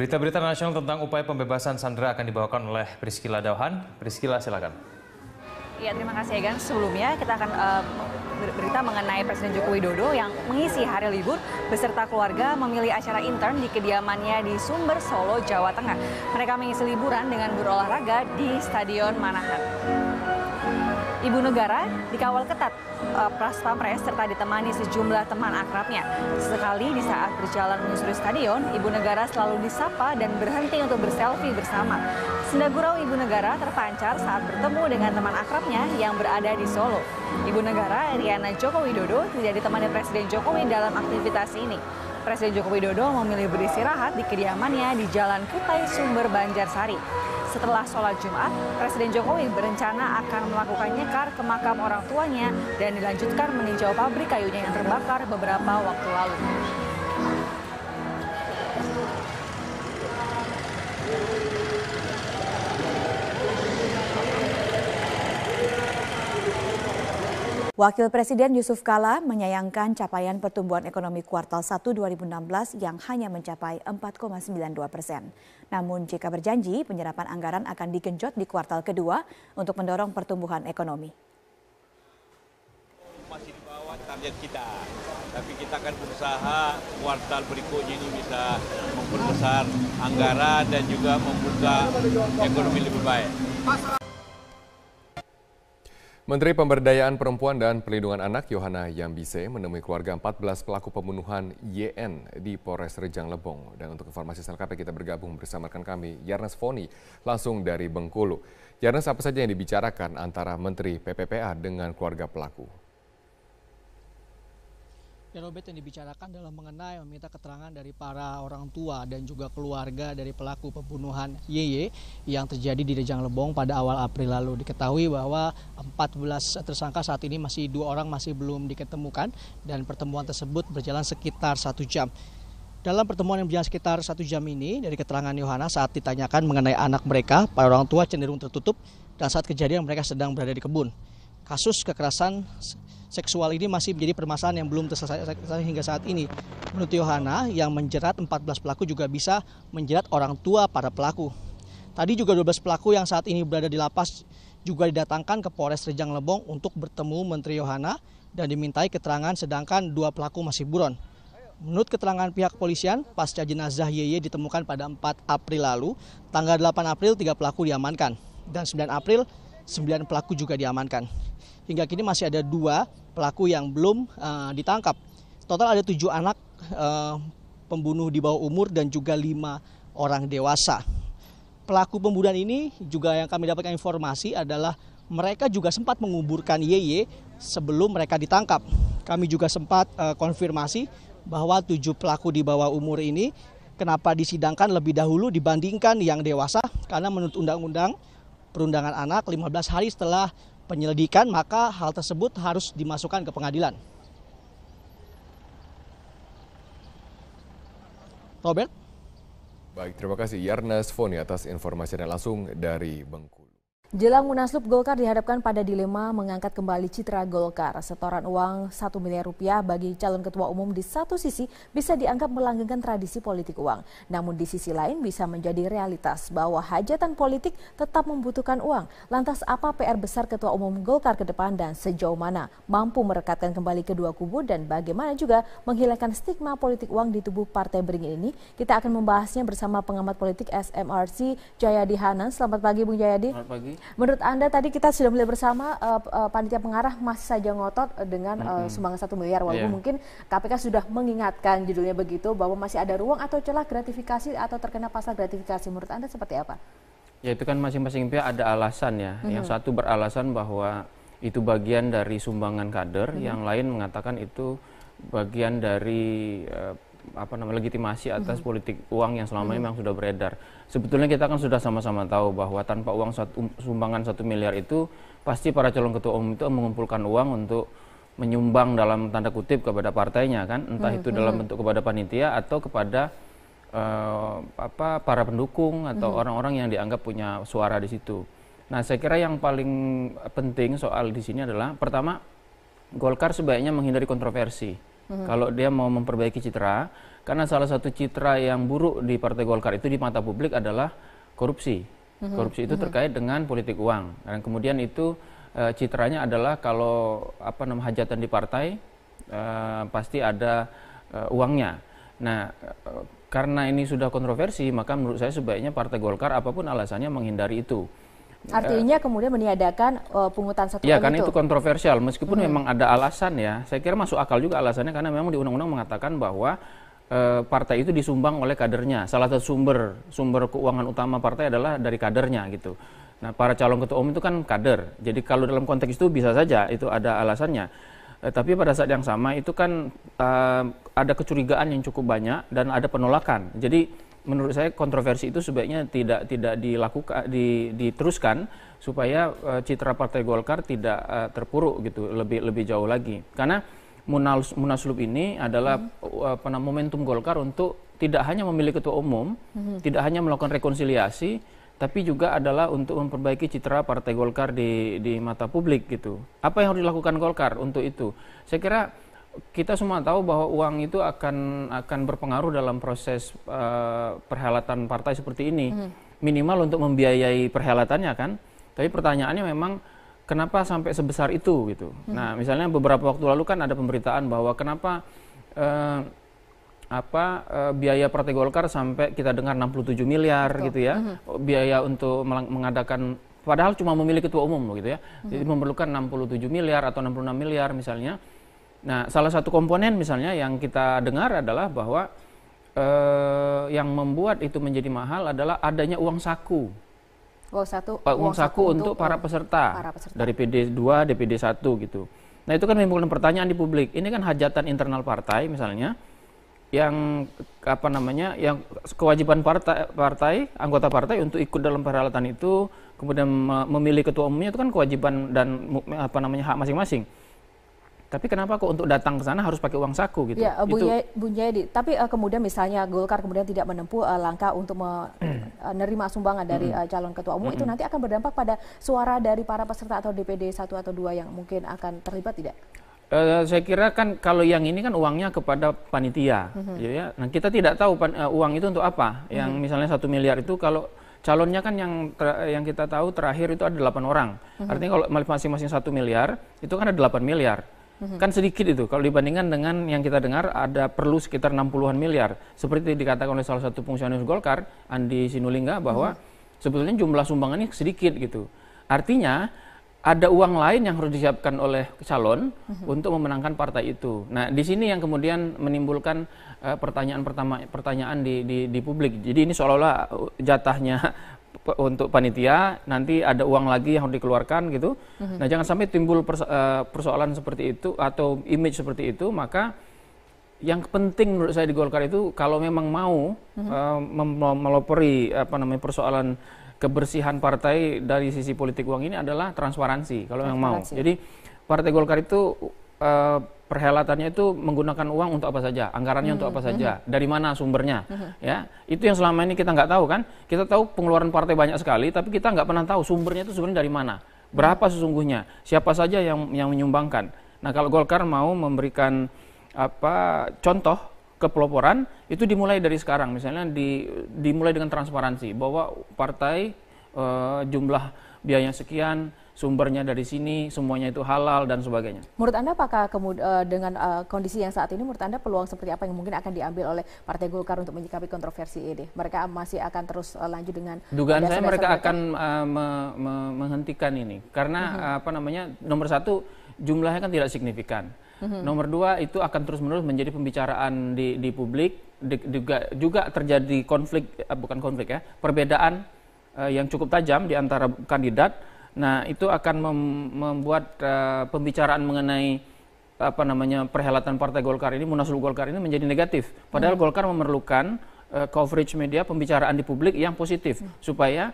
Berita-berita nasional tentang upaya pembebasan sandera akan dibawakan oleh Priscila Dauhan. Priscila, silakan. Ya, terima kasih Egan. Sebelumnya kita akan berita mengenai Presiden Joko Widodo yang mengisi hari libur beserta keluarga memilih acara intern di kediamannya di Sumber, Solo, Jawa Tengah. Mereka mengisi liburan dengan berolahraga di Stadion Manahan. Ibu negara dikawal ketat Pas Pampres serta ditemani sejumlah teman akrabnya. Sesekali di saat berjalan menyusuri stadion, Ibu negara selalu disapa dan berhenti untuk berselfie bersama. Senda gurau Ibu negara terpancar saat bertemu dengan teman akrabnya yang berada di Solo. Ibu negara Riana Joko Widodo tidak ditemani Presiden Jokowi dalam aktivitas ini. Presiden Joko Widodo memilih beristirahat di kediamannya di Jalan Kutai Sumber, Banjarsari. Setelah sholat Jumat, Presiden Jokowi berencana akan melakukan nyekar ke makam orang tuanya dan dilanjutkan meninjau pabrik kayunya yang terbakar beberapa waktu lalu. Wakil Presiden Yusuf Kala menyayangkan capaian pertumbuhan ekonomi kuartal 1 2016 yang hanya mencapai 4,92%. Namun jika berjanji penyerapan anggaran akan digenjot di kuartal kedua untuk mendorong pertumbuhan ekonomi. Masih di bawah target kita, tapi kita akan berusaha kuartal berikutnya ini bisa memperbesar anggaran dan juga membuka ekonomi lebih baik. Menteri Pemberdayaan Perempuan dan Perlindungan Anak Yohana Yambise menemui keluarga 14 pelaku pembunuhan YN di Polres Rejang Lebong. Dan untuk informasi selengkapnya kita bergabung bersama rekan kami Yarnes Foni langsung dari Bengkulu. Yarnes, apa saja yang dibicarakan antara Menteri PPPA dengan keluarga pelaku? Ya Robert, yang dibicarakan dalam mengenai meminta keterangan dari para orang tua dan juga keluarga dari pelaku pembunuhan YY yang terjadi di Rejang Lebong pada awal April lalu. Diketahui bahwa 14 tersangka saat ini masih 2 orang masih belum diketemukan dan pertemuan tersebut berjalan sekitar 1 jam. Dalam pertemuan yang berjalan sekitar 1 jam ini, dari keterangan Yohana saat ditanyakan mengenai anak mereka, para orang tua cenderung tertutup dan saat kejadian mereka sedang berada di kebun. Kasus kekerasan seksual ini masih menjadi permasalahan yang belum terselesaikan hingga saat ini. Menurut Yohana, yang menjerat 14 pelaku juga bisa menjerat orang tua para pelaku. Tadi juga 12 pelaku yang saat ini berada di lapas juga didatangkan ke Polres Rejang Lebong untuk bertemu Menteri Yohana dan dimintai keterangan, sedangkan 2 pelaku masih buron. Menurut keterangan pihak kepolisian, pasca jenazah YY ditemukan pada 4 April lalu, tanggal 8 April 3 pelaku diamankan dan 9 April 9 pelaku juga diamankan. Hingga kini masih ada 2 pelaku yang belum ditangkap. Total ada 7 anak pembunuh di bawah umur dan juga 5 orang dewasa. Pelaku pembunuhan ini juga yang kami dapatkan informasi adalah mereka juga sempat menguburkan YY sebelum mereka ditangkap. Kami juga sempat konfirmasi bahwa 7 pelaku di bawah umur ini kenapa disidangkan lebih dahulu dibandingkan yang dewasa, karena menurut Undang-Undang Perundangan Anak 15 hari setelah penyelidikan maka hal tersebut harus dimasukkan ke pengadilan. Robert? Baik, terima kasih Yarnes Foni atas informasinya langsung dari Bengkulu. Jelang Munaslup, Golkar dihadapkan pada dilema mengangkat kembali citra Golkar. Setoran uang 1 miliar rupiah bagi calon ketua umum di satu sisi bisa dianggap melanggengkan tradisi politik uang. Namun di sisi lain bisa menjadi realitas bahwa hajatan politik tetap membutuhkan uang. Lantas apa PR besar ketua umum Golkar ke depan dan sejauh mana mampu merekatkan kembali kedua kubu dan bagaimana juga menghilangkan stigma politik uang di tubuh Partai Beringin ini? Kita akan membahasnya bersama pengamat politik SMRC Jayadi Hanan. Selamat pagi Bung Jayadi. Selamat pagi. Menurut Anda tadi kita sudah melihat bersama panitia pengarah masih saja ngotot dengan sumbangan 1 miliar walaupun mungkin KPK sudah mengingatkan judulnya begitu bahwa masih ada ruang atau celah gratifikasi atau terkena pasal gratifikasi. Menurut Anda seperti apa? Ya itu kan masing-masing pihak ada alasan ya. Yang satu beralasan bahwa itu bagian dari sumbangan kader, yang lain mengatakan itu bagian dari legitimasi atas politik uang yang selama ini memang sudah beredar. Sebetulnya kita kan sudah sama-sama tahu bahwa tanpa uang sumbangan 1 miliar itu pasti para calon ketua umum itu mengumpulkan uang untuk menyumbang dalam tanda kutip kepada partainya kan, entah itu dalam bentuk kepada panitia atau kepada para pendukung atau orang-orang yang dianggap punya suara di situ. Nah, saya kira yang paling penting soal di sini adalah pertama, Golkar sebaiknya menghindari kontroversi. Kalau dia mau memperbaiki citra, karena salah satu citra yang buruk di Partai Golkar itu di mata publik adalah korupsi. Korupsi itu terkait dengan politik uang. Dan kemudian itu citranya adalah kalau hajatan di partai pasti ada uangnya. Nah, karena ini sudah kontroversi, maka menurut saya sebaiknya Partai Golkar apapun alasannya menghindari itu. Artinya kemudian meniadakan pungutan 1 M ya, karena itu kontroversial. Meskipun memang ada alasan ya, saya kira masuk akal juga alasannya karena memang di undang-undang mengatakan bahwa partai itu disumbang oleh kadernya. Salah satu sumber keuangan utama partai adalah dari kadernya gitu. Nah, para calon ketua umum itu kan kader. Jadi kalau dalam konteks itu bisa saja itu ada alasannya. Tapi pada saat yang sama itu kan ada kecurigaan yang cukup banyak dan ada penolakan. Jadi menurut saya kontroversi itu sebaiknya tidak dilakukan, diteruskan supaya citra Partai Golkar tidak terpuruk gitu lebih jauh lagi. Karena Munaslup ini adalah momentum Golkar untuk tidak hanya memilih ketua umum, tidak hanya melakukan rekonsiliasi, tapi juga adalah untuk memperbaiki citra Partai Golkar di mata publik gitu. Apa yang harus dilakukan Golkar untuk itu? Saya kira kita semua tahu bahwa uang itu akan berpengaruh dalam proses perhelatan partai seperti ini. Minimal untuk membiayai perhelatannya kan. Tapi pertanyaannya memang kenapa sampai sebesar itu gitu. Nah, misalnya beberapa waktu lalu kan ada pemberitaan bahwa kenapa biaya Partai Golkar sampai kita dengar 67 miliar gitu ya. Biaya untuk mengadakan padahal cuma memilih ketua umum gitu ya. Jadi memerlukan 67 miliar atau 66 miliar misalnya. Nah, salah satu komponen misalnya yang kita dengar adalah bahwa yang membuat itu menjadi mahal adalah adanya uang saku. Uang saku untuk para peserta dari PD2, DPD 1 gitu. Nah, itu kan menimbulkan pertanyaan di publik. Ini kan hajatan internal partai misalnya yang yang kewajiban partai anggota partai untuk ikut dalam perhelatan itu, kemudian memilih ketua umumnya itu kan kewajiban dan hak masing-masing. Tapi kenapa kok untuk datang ke sana harus pakai uang saku gitu? Ya, Bu Jayadi. Tapi kemudian misalnya Golkar kemudian tidak menempuh langkah untuk menerima sumbangan dari calon ketua umum, itu nanti akan berdampak pada suara dari para peserta atau DPD 1 atau 2 yang mungkin akan terlibat tidak? Saya kira kan kalau yang ini kan uangnya kepada panitia, ya. Nah, kita tidak tahu uang itu untuk apa. Yang misalnya 1 miliar itu kalau calonnya kan yang kita tahu terakhir itu ada 8 orang. Artinya kalau masing-masing 1 miliar itu kan ada 8 miliar. Kan sedikit itu kalau dibandingkan dengan yang kita dengar ada perlu sekitar 60-an miliar. Seperti dikatakan oleh salah satu fungsionaris Golkar, Andi Sinulinga, bahwa sebetulnya jumlah sumbangan ini sedikit gitu. Artinya ada uang lain yang harus disiapkan oleh calon untuk memenangkan partai itu. Nah, di sini yang kemudian menimbulkan pertanyaan di publik. Jadi ini seolah-olah jatahnya untuk panitia, nanti ada uang lagi yang harus dikeluarkan gitu. Nah, jangan sampai timbul persoalan seperti itu atau image seperti itu. Maka yang penting menurut saya di Golkar itu kalau memang mau melopori persoalan kebersihan partai dari sisi politik uang ini adalah transparansi kalau yang mau. Jadi Partai Golkar itu perhelatannya itu menggunakan uang untuk apa saja, anggarannya untuk apa saja, dari mana sumbernya, ya itu yang selama ini kita nggak tahu kan. Kita tahu pengeluaran partai banyak sekali, tapi kita nggak pernah tahu sumbernya itu sebenarnya dari mana, berapa sesungguhnya, siapa saja yang menyumbangkan. Nah, kalau Golkar mau memberikan contoh kepeloporan itu dimulai dari sekarang, misalnya dimulai dengan transparansi bahwa partai jumlah biayanya sekian, sumbernya dari sini, semuanya itu halal dan sebagainya. Menurut Anda apakah dengan kondisi yang saat ini, menurut Anda peluang seperti apa yang mungkin akan diambil oleh Partai Golkar untuk menyikapi kontroversi ini? Mereka masih akan terus lanjut dengan dugaan saya mereka akan menghentikan ini karena nomor satu jumlahnya kan tidak signifikan. Nomor dua itu akan terus-menerus menjadi pembicaraan di publik, juga terjadi perbedaan yang cukup tajam di antara kandidat. Nah, itu akan membuat pembicaraan mengenai perhelatan Partai Golkar ini, Munaslup Golkar ini menjadi negatif. Padahal Golkar memerlukan coverage media, pembicaraan di publik yang positif supaya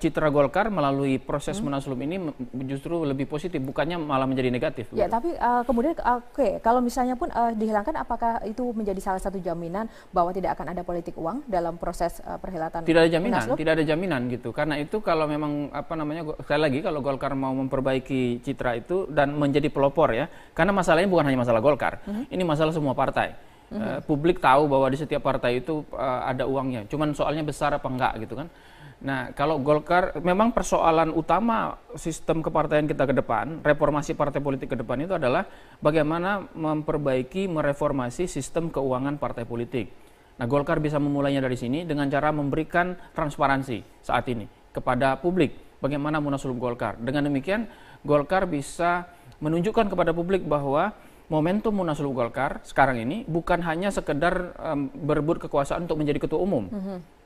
citra Golkar melalui proses munaslup ini justru lebih positif, bukannya malah menjadi negatif. Ya, tapi kemudian kalau misalnya pun dihilangkan, apakah itu menjadi salah satu jaminan bahwa tidak akan ada politik uang dalam proses perhelatan? Tidak ada jaminan, munaslup? tidak ada jaminan gitu. Karena itu kalau memang sekali lagi kalau Golkar mau memperbaiki citra itu dan menjadi pelopor ya, karena masalahnya bukan hanya masalah Golkar, ini masalah semua partai. Publik tahu bahwa di setiap partai itu ada uangnya, cuman soalnya besar apa enggak gitu kan. Nah, kalau Golkar, memang persoalan utama sistem kepartaian kita ke depan, reformasi partai politik ke depan itu adalah bagaimana memperbaiki, mereformasi sistem keuangan partai politik. Nah, Golkar bisa memulainya dari sini dengan cara memberikan transparansi saat ini kepada publik, bagaimana munaslup Golkar. Dengan demikian, Golkar bisa menunjukkan kepada publik bahwa momentum munaslup Golkar sekarang ini bukan hanya sekedar berebut kekuasaan untuk menjadi ketua umum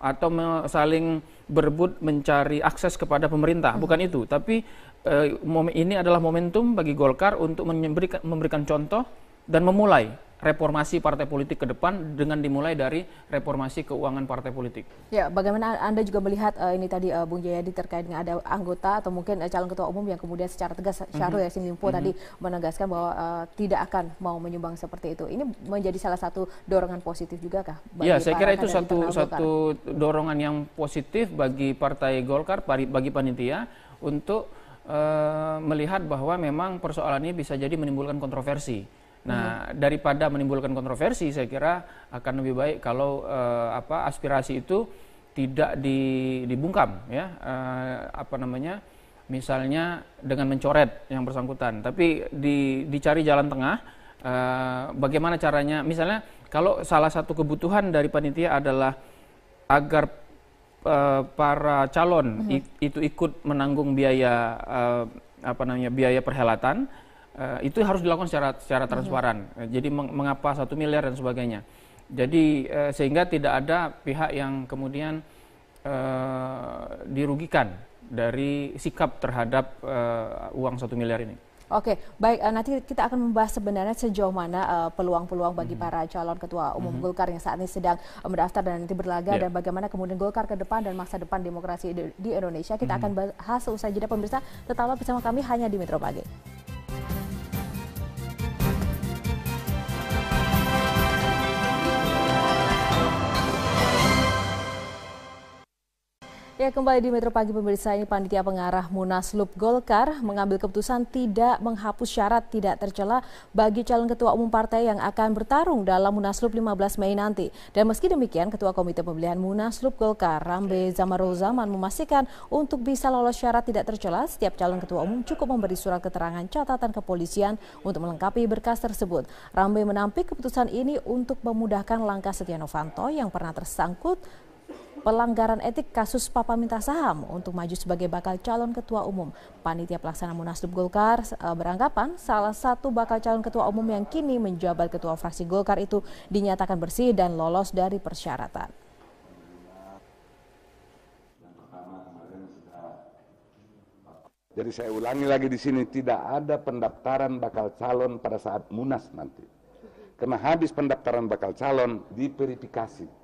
atau saling berebut mencari akses kepada pemerintah, bukan itu. Tapi ini adalah momentum bagi Golkar untuk memberikan contoh dan memulai reformasi partai politik ke depan dengan dimulai dari reformasi keuangan partai politik. Ya, bagaimana Anda juga melihat ini tadi Bung Jayadi terkait dengan ada anggota atau mungkin calon ketua umum yang kemudian secara tegas Syahrul Yassin Limpo tadi menegaskan bahwa tidak akan mau menyumbang seperti itu. Ini menjadi salah satu dorongan positif juga kah? Ya, saya kira itu satu dorongan yang positif bagi partai Golkar, bagi panitia untuk melihat bahwa memang persoalan ini bisa jadi menimbulkan kontroversi. Nah, daripada menimbulkan kontroversi, saya kira akan lebih baik kalau aspirasi itu tidak dibungkam, ya, misalnya dengan mencoret yang bersangkutan, tapi dicari jalan tengah. Bagaimana caranya? Misalnya, kalau salah satu kebutuhan dari panitia adalah agar para calon itu ikut menanggung biaya biaya perhelatan. Itu harus dilakukan secara transparan. Jadi mengapa 1 miliar dan sebagainya. Jadi sehingga tidak ada pihak yang kemudian dirugikan dari sikap terhadap uang 1 miliar ini. Oke, baik. Nanti kita akan membahas sebenarnya sejauh mana peluang-peluang bagi para calon ketua umum Golkar yang saat ini sedang mendaftar dan nanti berlaga, dan bagaimana kemudian Golkar ke depan dan masa depan demokrasi di Indonesia. Kita akan bahas usai jeda, pemirsa. Tetaplah bersama kami hanya di Metro Pagi. Ya, kembali di Metro Pagi, pemirsa. Ini panitia pengarah Munaslup Golkar mengambil keputusan tidak menghapus syarat tidak tercela bagi calon ketua umum partai yang akan bertarung dalam Munaslup 15 Mei nanti. Dan meski demikian, Ketua Komite Pemilihan Munaslup Golkar, Rambe Zamarul Zaman, memastikan untuk bisa lolos syarat tidak tercela, setiap calon ketua umum cukup memberi surat keterangan catatan kepolisian untuk melengkapi berkas tersebut. Rambe menampik keputusan ini untuk memudahkan langkah Setia Novanto yang pernah tersangkut pelanggaran etik kasus Papa minta saham untuk maju sebagai bakal calon ketua umum. Panitia pelaksana Munaslup Golkar beranggapan salah satu bakal calon ketua umum yang kini menjabat ketua fraksi Golkar itu dinyatakan bersih dan lolos dari persyaratan. Jadi saya ulangi lagi di sini, tidak ada pendaftaran bakal calon pada saat Munas nanti. Karena habis pendaftaran bakal calon diverifikasi.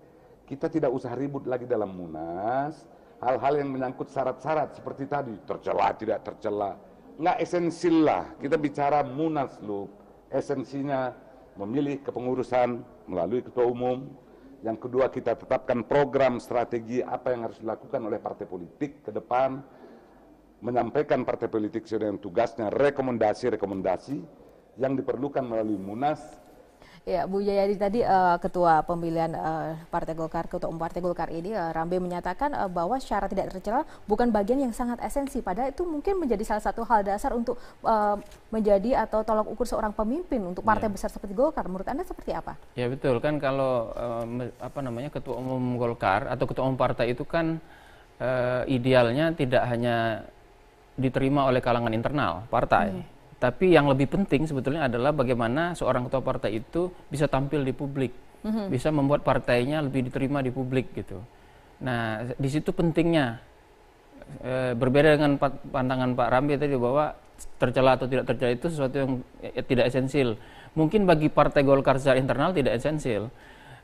Kita tidak usah ribut lagi dalam Munas, hal-hal yang menyangkut syarat-syarat seperti tadi, tercela, tidak tercela. Nggak esensial lah, kita bicara Munaslup. Esensinya memilih kepengurusan melalui ketua umum. Yang kedua, kita tetapkan program strategi apa yang harus dilakukan oleh partai politik ke depan. Menyampaikan partai politik sesuai dengan tugasnya, rekomendasi-rekomendasi yang diperlukan melalui Munas. Ya, Bu Jayadi tadi Ketua Pemilihan Partai Golkar, Ketua Umum Partai Golkar ini, Rambe menyatakan bahwa syarat tidak tercela bukan bagian yang sangat esensi. Padahal itu mungkin menjadi salah satu hal dasar untuk menjadi atau tolak ukur seorang pemimpin untuk partai besar seperti Golkar. Menurut Anda seperti apa? Ya betul, kan kalau Ketua Umum Golkar atau Ketua Umum Partai itu kan idealnya tidak hanya diterima oleh kalangan internal partai. Tapi yang lebih penting sebetulnya adalah bagaimana seorang ketua partai itu bisa tampil di publik, bisa membuat partainya lebih diterima di publik gitu. Nah, di situ pentingnya. Berbeda dengan pandangan Pak Rambe tadi bahwa tercela atau tidak tercela itu sesuatu yang tidak esensial. Mungkin bagi partai Golkar secara internal tidak esensial.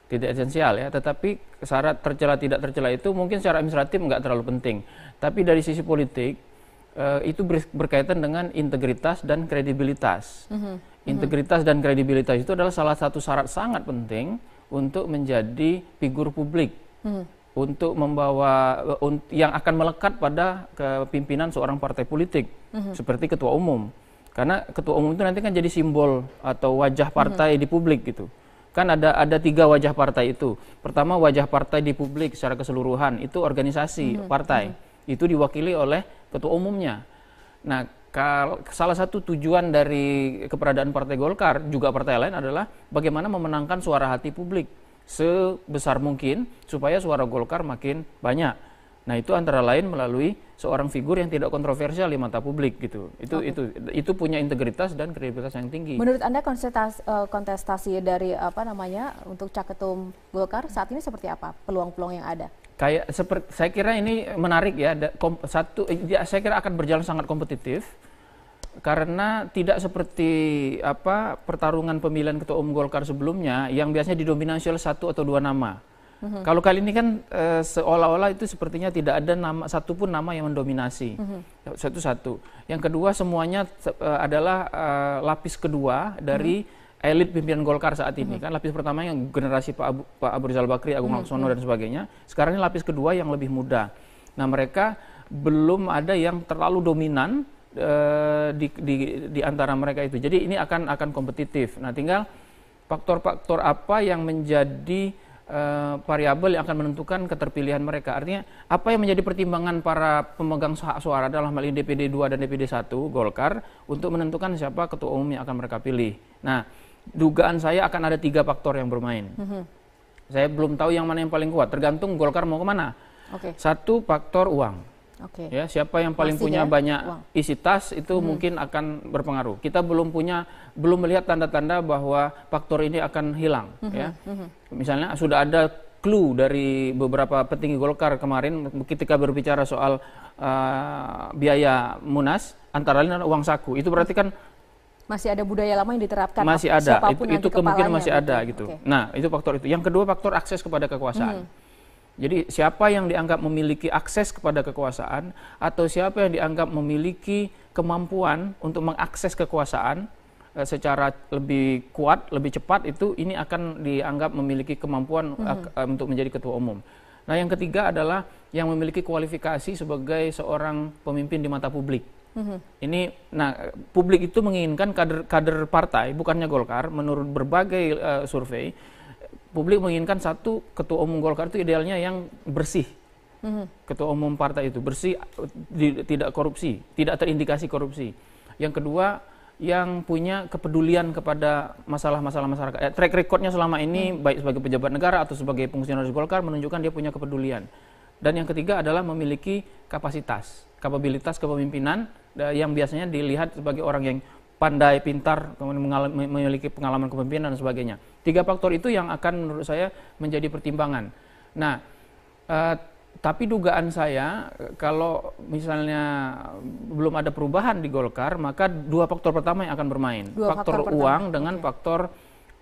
tidak esensial ya, tetapi syarat tercela tidak tercela itu mungkin secara administratif nggak terlalu penting, tapi dari sisi politik itu berkaitan dengan integritas dan kredibilitas. Integritas dan kredibilitas itu adalah salah satu syarat sangat penting untuk menjadi figur publik, untuk membawa yang akan melekat pada kepimpinan seorang partai politik seperti ketua umum, karena ketua umum itu nanti kan jadi simbol atau wajah partai di publik gitu. Kan ada 3 wajah partai itu. Pertama, wajah partai di publik secara keseluruhan, itu organisasi partai. Itu diwakili oleh ketua umumnya. Nah, salah satu tujuan dari keberadaan Partai Golkar, juga partai lain, adalah bagaimana memenangkan suara hati publik sebesar mungkin supaya suara Golkar makin banyak. Nah, itu antara lain melalui seorang figur yang tidak kontroversial di mata publik gitu. Itu punya integritas dan kredibilitas yang tinggi. Menurut Anda kontestasi dari untuk Caketum Golkar saat ini seperti apa? Peluang-peluang yang ada? Saya kira ini menarik ya. Saya kira akan berjalan sangat kompetitif karena tidak seperti pertarungan pemilihan ketua umum Golkar sebelumnya yang biasanya didominasi oleh 1 atau 2 nama. Kalau kali ini kan seolah-olah itu sepertinya tidak ada satupun nama yang mendominasi. Satu. Yang kedua, semuanya adalah lapis kedua dari elit pimpinan Golkar saat ini. Kan lapis pertama yang generasi Pak Abu Rizal Bakri, Agung Laksono dan sebagainya. Sekarang ini lapis kedua yang lebih muda. Nah, mereka belum ada yang terlalu dominan di antara mereka itu. Jadi ini akan kompetitif. Nah, tinggal faktor-faktor apa yang menjadi variabel yang akan menentukan keterpilihan mereka. Artinya apa yang menjadi pertimbangan para pemegang hak suara dalam hal ini DPD 2 dan DPD 1 Golkar untuk menentukan siapa ketua umum yang akan mereka pilih. Nah, dugaan saya akan ada 3 faktor yang bermain. Saya belum tahu yang mana yang paling kuat, tergantung Golkar mau kemana. Satu, faktor uang. Ya, siapa yang paling punya banyak isi tas itu mungkin akan berpengaruh. Kita belum melihat tanda-tanda bahwa faktor ini akan hilang. Ya. Misalnya sudah ada clue dari beberapa petinggi Golkar kemarin ketika berbicara soal biaya Munas, antara lain uang saku. Itu berarti kan masih ada budaya lama yang diterapkan. Masih ada, itu kemungkinan masih ada gitu. Nah, itu faktor itu. Yang kedua, faktor akses kepada kekuasaan. Jadi siapa yang dianggap memiliki akses kepada kekuasaan atau siapa yang dianggap memiliki kemampuan untuk mengakses kekuasaan secara lebih kuat, lebih cepat, itu ini akan dianggap memiliki kemampuan untuk menjadi ketua umum. Nah, yang ketiga adalah yang memiliki kualifikasi sebagai seorang pemimpin di mata publik. Publik itu menginginkan kader partai, bukannya Golkar. Menurut berbagai survei, publik menginginkan satu ketua umum Golkar itu idealnya yang bersih. Ketua umum partai itu bersih, tidak korupsi, tidak terindikasi korupsi. Yang kedua, yang punya kepedulian kepada masalah-masalah masyarakat. Track recordnya selama ini baik sebagai pejabat negara atau sebagai fungsionaris Golkar menunjukkan dia punya kepedulian. Dan yang ketiga adalah memiliki kapabilitas kepemimpinan yang biasanya dilihat sebagai orang yang pandai, pintar, kemudian memiliki pengalaman kepemimpinan dan sebagainya. 3 faktor itu yang akan menurut saya menjadi pertimbangan. Nah, tapi dugaan saya kalau misalnya belum ada perubahan di Golkar, maka 2 faktor pertama yang akan bermain. Faktor uang dengan faktor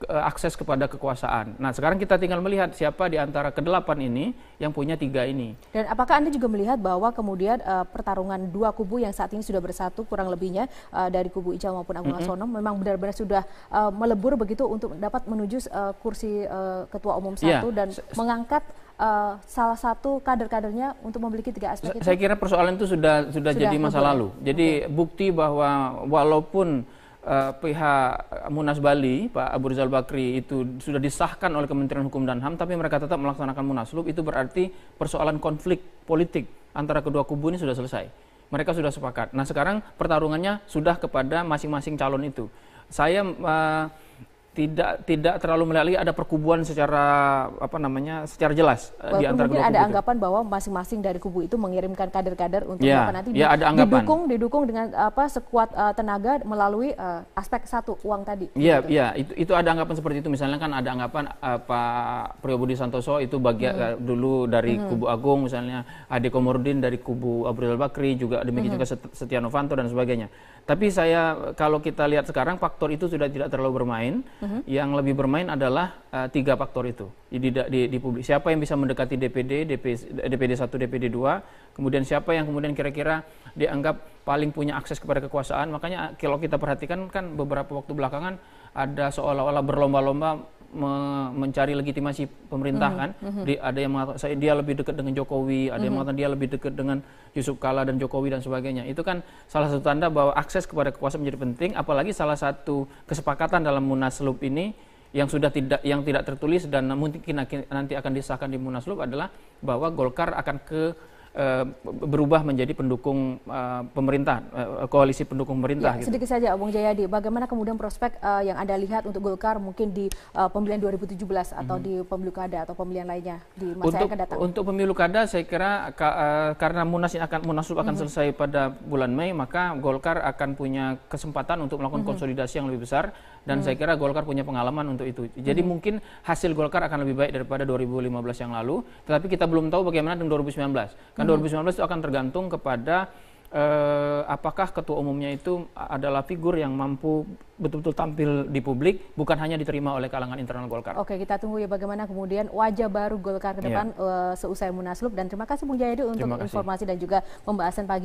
akses kepada kekuasaan. Nah, sekarang kita tinggal melihat siapa di antara ke-8 ini yang punya 3 ini. Dan apakah Anda juga melihat bahwa kemudian pertarungan 2 kubu yang saat ini sudah bersatu kurang lebihnya dari kubu Ical maupun Agung Laksono memang benar-benar sudah melebur begitu untuk dapat menuju kursi ketua umum satu dan mengangkat salah satu kader-kadernya untuk memiliki 3 aspek itu? Saya kira persoalan itu sudah jadi masa lalu. Jadi bukti bahwa walaupun pihak Munas Bali, Pak Abu Rizal Bakri itu sudah disahkan oleh Kementerian Hukum dan HAM, tapi mereka tetap melaksanakan Munaslup, itu berarti persoalan konflik politik antara kedua kubu ini sudah selesai. Mereka sudah sepakat. Nah, sekarang pertarungannya sudah kepada masing-masing calon itu. Saya tidak terlalu melihat lagi ada perkubuan secara secara jelas di antara kedua kubu. Ada anggapan bahwa masing-masing dari kubu itu mengirimkan kader-kader untuk nanti didukung dengan sekuat tenaga melalui aspek satu uang tadi. Iya, itu ada anggapan seperti itu. Misalnya kan ada anggapan Pak Priyo Budi Santoso itu bagian dulu dari kubu Agung, misalnya Ade Komarudin dari kubu Abu Rizal Bakri, juga demikian juga Setia Novanto dan sebagainya. Tapi kalau kita lihat sekarang faktor itu sudah tidak terlalu bermain. Yang lebih bermain adalah 3 faktor itu di publik. Siapa yang bisa mendekati DPD 1, DPD 2, kemudian siapa yang kemudian kira-kira dianggap paling punya akses kepada kekuasaan. Makanya kalau kita perhatikan kan beberapa waktu belakangan ada seolah-olah berlomba-lomba mencari legitimasi pemerintah kan. Ada yang mengatakan dia lebih dekat dengan Jokowi, ada yang mengatakan dia lebih dekat dengan Yusuf Kala dan Jokowi dan sebagainya. Itu kan salah satu tanda bahwa akses kepada kekuasaan menjadi penting, apalagi salah satu kesepakatan dalam Munaslup ini yang tidak tertulis dan mungkin nanti akan disahkan di Munaslup adalah bahwa Golkar akan berubah menjadi pendukung pemerintah, koalisi pendukung pemerintah. Ya, sedikit saja, Bung Jayadi, bagaimana kemudian prospek yang Anda lihat untuk Golkar mungkin di pemilihan 2017 atau di pemilu kada atau pemilihan lainnya di masa yang akan datang? Untuk pemilu kada, saya kira karena Munaslup akan selesai pada bulan Mei, maka Golkar akan punya kesempatan untuk melakukan konsolidasi yang lebih besar, dan saya kira Golkar punya pengalaman untuk itu. Jadi mungkin hasil Golkar akan lebih baik daripada 2015 yang lalu, tetapi kita belum tahu bagaimana dengan 2019. Kan 2019 itu akan tergantung kepada apakah ketua umumnya itu adalah figur yang mampu betul-betul tampil di publik, bukan hanya diterima oleh kalangan internal Golkar. Oke, kita tunggu ya bagaimana kemudian wajah baru Golkar ke depan seusai Munaslup, dan terima kasih Bung Jayadi untuk informasi dan juga pembahasan pagi